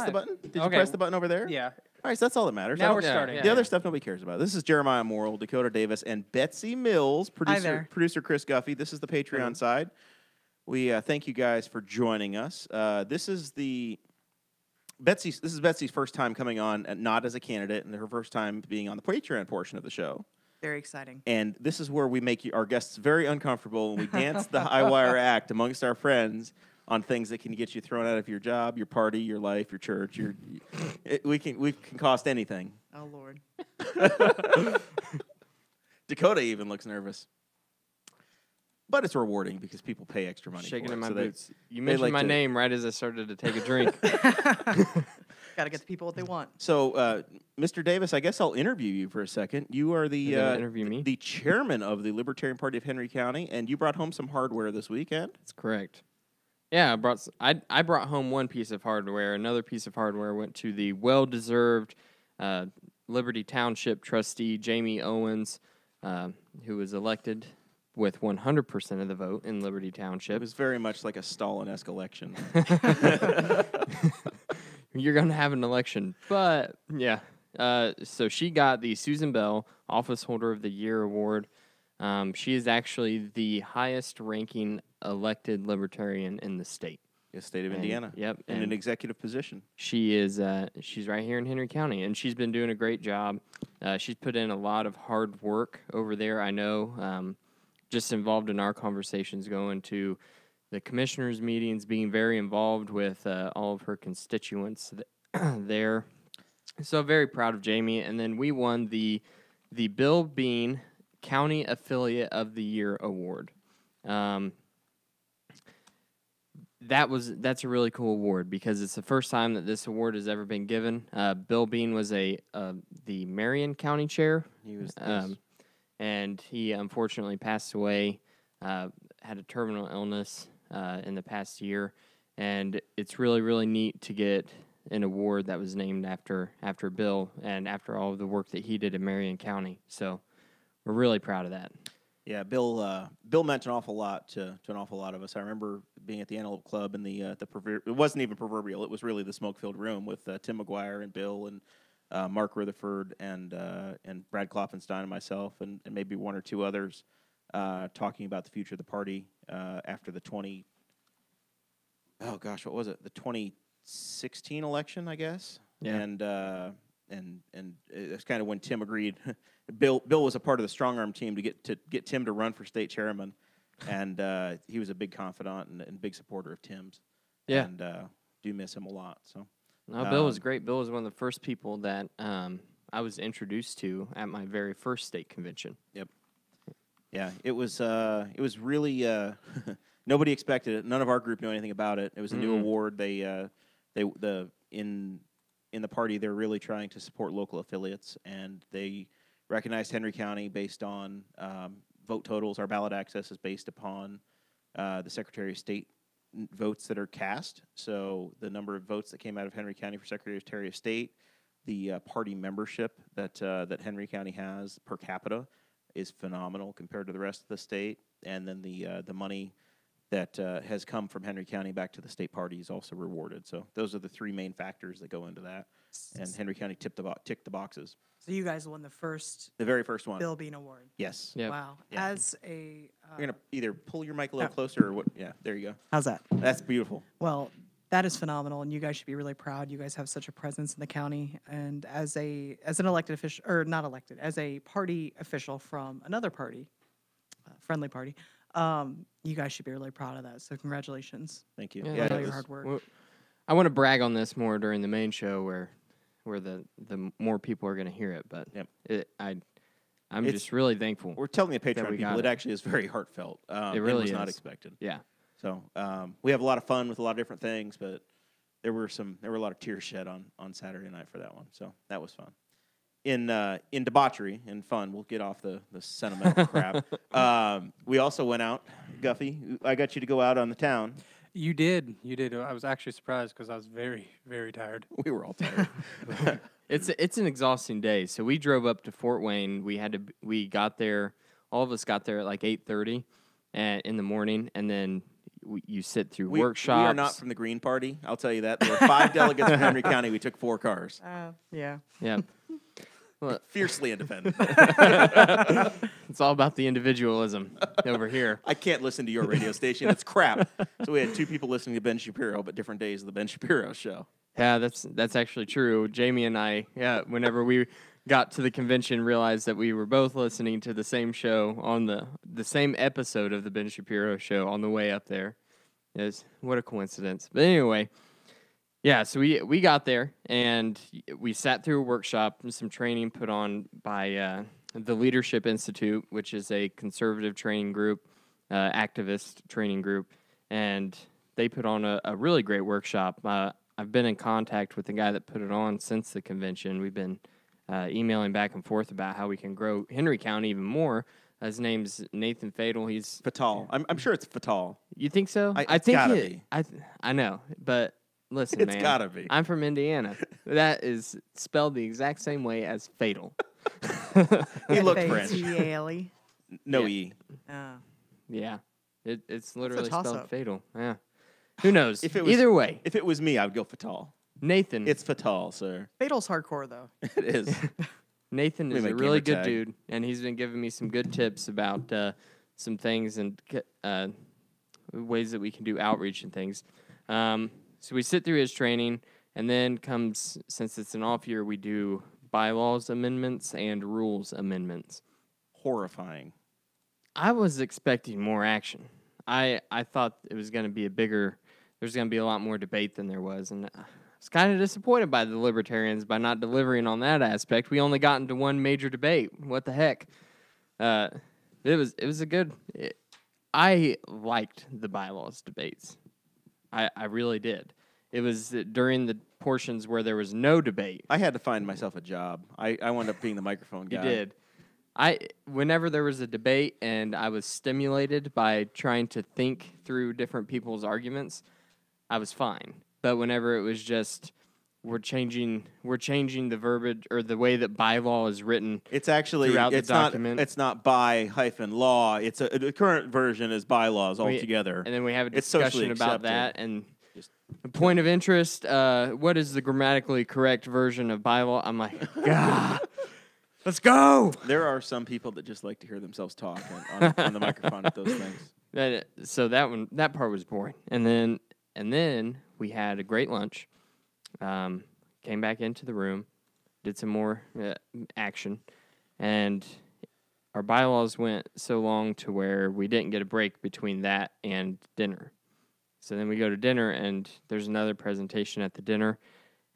press the button? Did you Okay. press the button over there? Yeah. All right, so that's all that matters. Now we're Yeah, starting. yeah. The other stuff nobody cares about. This is Jeremiah Morrill, Dakota Davis, and Betsy Mills, there. producer Chris Guffey. This is the Patreon side. We thank you guys for joining us. This is Betsy's first time coming on, not as a candidate, and her first time being on the Patreon portion of the show. Very exciting. And this is where we make our guests very uncomfortable, and we dance the high wire act amongst our friends on things that can get you thrown out of your job, your party, your life, your church. We can cost anything. Oh, Lord. Dakota even looks nervous. But it's rewarding because people pay extra money Shaking for it. in my so boots. You they mentioned like my to- name right as I started to take a drink. Got to get the people what they want. So, Mr. Davis, I guess I'll interview you for a second. You are You're gonna interview me? the chairman of the Libertarian Party of Henry County, and you brought home some hardware this weekend. That's correct. Yeah, I brought home one piece of hardware. Another piece of hardware went to the well-deserved Liberty Township trustee, Jamie Owens, who was elected with 100% of the vote in Liberty It Township. was very much like a Stalin-esque election. You're going to have an election. But, yeah. So she got the Susan Bell Office Holder of the Year award. She is actually the highest-ranking elected Libertarian in the state. The state of And- Indiana. Yep. In an and executive position. she is she's right here in Henry County, and she's been doing a great job. She's put in a lot of hard work over there. I know, just involved in our conversations, going to the commissioners' meetings, being very involved with all of her constituents there. So very proud of Jamie. And then we won the Bill Bean County Affiliate of the Year award. That's a really cool award because it's the first time that this award has ever been given. Bill Bean was the Marion County chair, He was and he unfortunately passed away. Had a terminal illness in the past year, and it's really, really neat to get an award that was named after Bill and after all of the work that he did in Marion County. So we're really proud of that. Yeah, Bill meant an awful lot to an awful lot of us. I remember being at the Antelope Club in it wasn't even proverbial. It was really the smoke-filled room with Tim McGuire and Bill and Mark Rutherford and Brad Klopfenstein and myself and maybe one or two others talking about the future of the party after the 2016 election, I guess. Yeah. And it's kind of when Tim agreed. Bill was a part of the strong arm team to get Tim to run for state chairman, and he was a big confidant and big supporter of Tim's. Yeah. And do miss him a lot. So No, Bill was great. Bill was one of the first people that I was introduced to at my very first state convention. yeah, it was really nobody expected it. None of our group knew anything about it. It was a new award. In the party, they're really trying to support local affiliates, and they recognized Henry County based on vote totals. Our ballot access is based upon the Secretary of State votes that are cast. So the number of votes that came out of Henry County for Secretary of State, the party membership that Henry County has per capita is phenomenal compared to the rest of the state, and then the money that has come from Henry County back to the state party is also rewarded. So those are the three main factors that go into that. And Henry County ticked the boxes. So you guys won the first The very first one. Bill Bean Award. Yes. Yep. Wow. Yeah. As a You're going to either pull your mic a little Oh. closer or what? Yeah, there you go. how's that? That's beautiful. Well, that is phenomenal, and you guys should be really proud. You guys have such a presence in the county, and as an elected official, or not elected, as a party official from another party, friendly party, you guys should be really proud of that. So congratulations. Thank you. Yeah, I know it your was- hard work. Well, I want to brag on this more during the main show where the more people are going to hear it. But Yep. I'm It's- just really thankful. We're telling the that Patreon we people got it it. actually is very heartfelt. It really was not is. expected. Yeah. So we have a lot of fun with a lot of different things, but there were a lot of tears shed on Saturday night for that one. So that was fun. In debauchery and fun, we'll get off the sentimental crap. We also went out, Guffey. I got you to go out on the town. You did. I was actually surprised because I was very, very tired. We were all tired. It's an exhausting day. So we drove up to Fort Wayne. All of us got there at like 8:30 in the morning, and then you sit through We workshops. are not from the Green Party. I'll tell you that. There were 5 delegates from Henry County. We took 4 cars. Yeah. Yeah. Well, Fiercely independent. it's all about the individualism over here. I can't listen to your radio station. It's crap. So we had 2 people listening to Ben Shapiro, but different days of the Ben Shapiro show. Yeah, that's actually true. Jamie and I, whenever we got to the convention, realized that we were both listening to the same show on the same episode of the Ben Shapiro show on the way up there. What a coincidence. But anyway, yeah, so we got there and we sat through a workshop and some training put on by the Leadership Institute, which is a conservative training group, activist training group, and they put on a really great workshop. I've been in contact with the guy that put it on since the convention. We've been emailing back and forth about how we can grow Henry County even more. His name's Nathan Fatal. He's Fatal. I'm sure it's Fatal. You think so? I- I it's think gotta it. be. I know, but listen, It's man. gotta be. I'm from Indiana. That is spelled the exact same way as fatal. He looked French. F-A-T-A-L-E. No Yeah. E. Oh. Yeah, it's literally spelled toss-up. fatal. Yeah. Who knows? If it was- Either way, If it was me, I would go Fatal. Nathan. It's Fatal, sir. Fatal's hardcore, though. It is. Nathan We is a make really gamer good tag. dude, and he's been giving me some good tips about some things and ways that we can do outreach and things. So we sit through his training, and then comes, since it's an off year, we do bylaws amendments and rules amendments. Horrifying. I was expecting more action. I thought it was going to be there's going to be a lot more debate than there was, and I was kind of disappointed by the Libertarians by not delivering on that aspect. We only got into one major debate. What the heck? It was a good. I liked the bylaws debates. I really did. It was during the portions where there was no debate. I had to find myself a job. I wound up being the microphone You guy. did. Whenever there was a debate and I was stimulated by trying to think through different people's arguments, I was fine. But whenever it was just we're changing the verbiage or the way that bylaw is written, It's actually Throughout the it's not document. it's not by hyphen law. It's the current version is bylaws We- altogether. and then we have a It's socially discussion about accepted. that and Just- a point of interest. What is the grammatically correct version of bylaw? I'm like, God, let's go. There are some people that just like to hear themselves talk on the microphone at those things. So that part was boring. And then we had a great lunch. Came back into the room, did some more action, and our bylaws went so long to where we didn't get a break between that and dinner. So then we go to dinner, and there's another presentation at the dinner,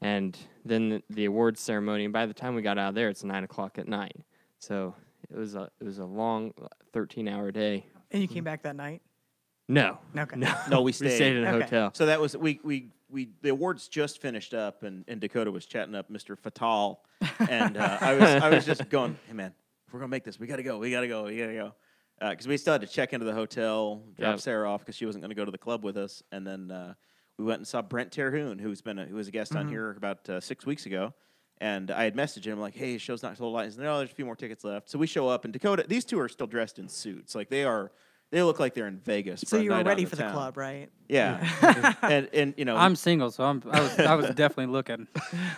and then the awards ceremony. And by the time we got out of there, it's 9:00 at night. So it was a long 13-hour day. And you came back that night? No, Okay. No, we we stayed in a Okay. hotel. So that was we the awards just finished up, and Dakota was chatting up Mr. Fatal, and I was just going, hey man, if we're gonna make this, we gotta go, because we still had to check into the hotel, drop Yep. Sarah off because she wasn't gonna go to the club with us, and then we went and saw Brent Terhune, who was a guest on here about 6 weeks ago. And I had messaged him like, "Hey, show's not sold out." He's like, "No, there's a few more tickets left." So we show up, and Dakota. These two are still dressed in suits, like they look like they're in Vegas. So for a you were night out ready in for the town. club, right? Yeah, and you know, I'm single, so I was definitely looking.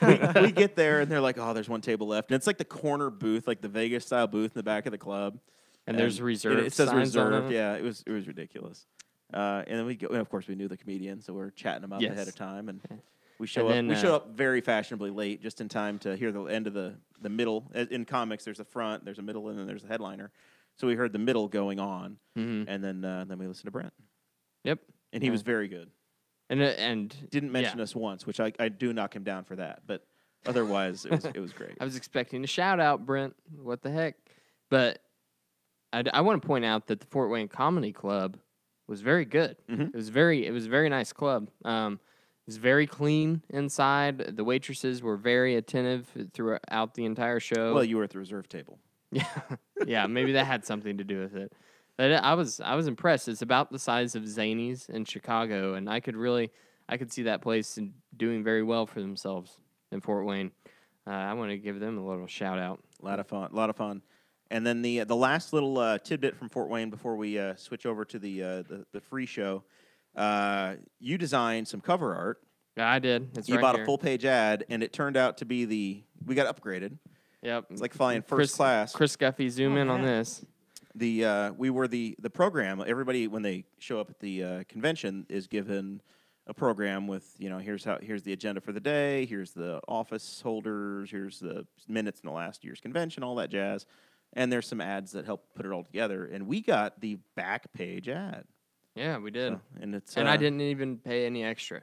we get there and they're like, "Oh, there's one table left," and it's like the corner booth, like the Vegas style booth in the back of the club. And there's reserved It says signs on reserved. it. Yeah, it was ridiculous. And then we go, and of course we knew the comedian, so we're chatting them up Yes. ahead of time, and we And show up. then, We show up very fashionably late, just in time to hear the end of the middle. In comics, there's a front, there's a middle, and then there's a headliner. So we heard the middle going on, Mhm. and then we listened to Brent, Yep. and he was very good. And Didn't mention yeah. us once, which I do knock him down for that, but otherwise it was great. I was expecting a shout out, Brent. What the heck? But I want to point out that the Fort Wayne Comedy Club was very good. Mhm. It was a very nice club. It was very clean inside. The waitresses were very attentive throughout the entire show. Well, you were at the reserve table. Yeah, yeah, maybe that had something to do with it. But I was impressed. It's about the size of Zany's in Chicago, and I could see that place doing very well for themselves in Fort Wayne. I want to give them a little shout out. A lot of fun. And then the last little tidbit from Fort Wayne before we switch over to the free show. you designed some cover art. Yeah, I did. It's You right bought here. a full-page ad, and it turned out to be we got upgraded. Yep. It's like flying first class. Chris Guffey, zoom Oh, in on man. this. We were the program. Everybody when they show up at the convention is given a program with here's the agenda for the day. Here's the office holders. Here's the minutes in the last year's convention. All that jazz. And there's some ads that help put it all together. And we got the back page ad. Yeah, we did. So, and it's And I didn't even pay any extra.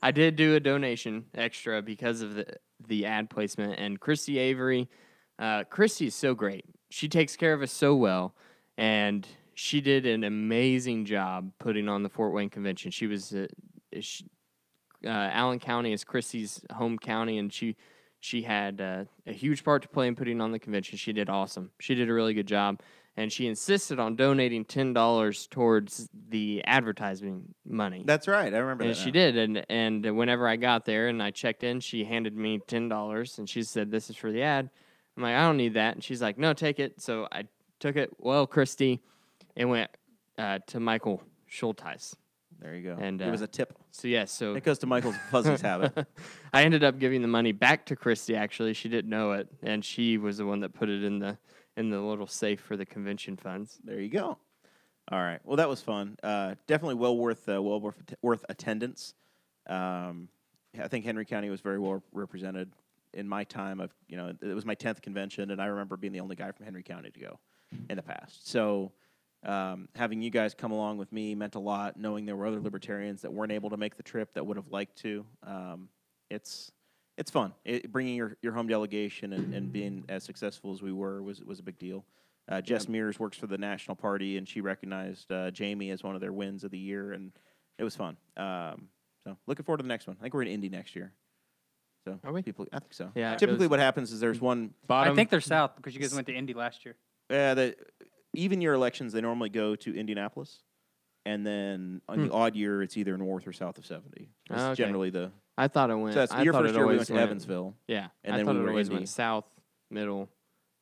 I did do a donation extra because of the ad placement. And Christy Avery, Christy's so great. She takes care of us so well, and she did an amazing job putting on the Fort Wayne Convention. She was Allen County is Christy's home county, and she had a huge part to play in putting on the convention. She did awesome. She did a really good job. And she insisted on donating $10 towards the advertising money. That's right. I remember And that. she now. did. And whenever I got there and I checked in, she handed me $10 and she said, "This is for the ad." I'm like, "I don't need that." And she's like, "No, take it." So I took it. Well, Christy, it went to Michael Schulteis. There you go. And, it was a tip. So yes, so It goes to Michael's Fuzzy's habit. I ended up giving the money back to Christy. Actually, she didn't know it, and she was the one that put it in the little safe for the convention funds. There you go. All right. Well, that was fun. Definitely well worth attendance. I think Henry County was very well represented in my time. It was my 10th convention, and I remember being the only guy from Henry County to go in the past. So having you guys come along with me meant a lot. Knowing there were other libertarians that weren't able to make the trip that would have liked to. It's fun. Bringing your home delegation and being as successful as we were was a big deal. Jess Mears works for the National Party, and she recognized Jamie as one of their wins of the year, and it was fun. So looking forward to the next one. I think we're in Indy next year. So Are we? I think so. Yeah, it Typically, goes- what happens is there's one. Bottom. I think they're south because you guys went to Indy last year. Even year elections, they normally go to Indianapolis, and then on the odd year, it's either north or south of 70. It's Okay. generally the. I thought it went. So that's I your thought first it year we always went to went- Evansville. Yeah, and I then thought we it were always Indy. went south, middle,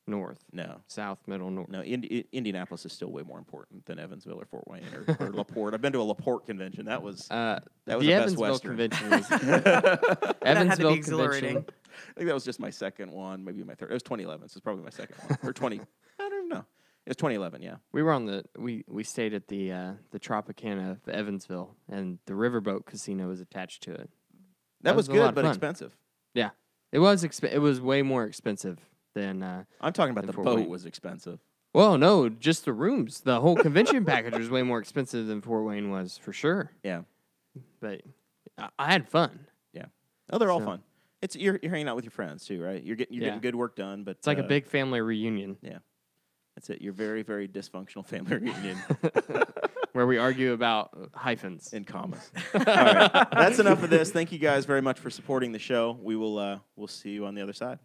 north. No. South, middle, north. No, Indianapolis is still way more important than Evansville or Fort Wayne or LaPorte. I've been to a LaPorte convention. That was The the best Evansville Western. convention was That had to Evansville be exhilarating. convention. I think that was just my second one, maybe my third. It was 2011, so it's probably my second one or 20. I don't even know. It was 2011. Yeah. We were on we stayed at the Tropicana of Evansville, and the Riverboat Casino was attached to it. That was was a lot good, of but fun. expensive. Yeah, it was it was way more expensive than. I'm talking about In the Fort boat Wayne. was expensive. Well, no, just the rooms. The whole convention package was way more expensive than Fort Wayne was for sure. Yeah. But I had fun. Yeah. Oh, they're all So- fun. It's you're hanging out with your friends too, right? You're Yeah. getting good work done, but It's like a big family reunion That's it. You're very, very dysfunctional family reunion where we argue about hyphens. in commas. All right, that's enough of this. Thank you guys very much for supporting the show. We'll see you on the other side.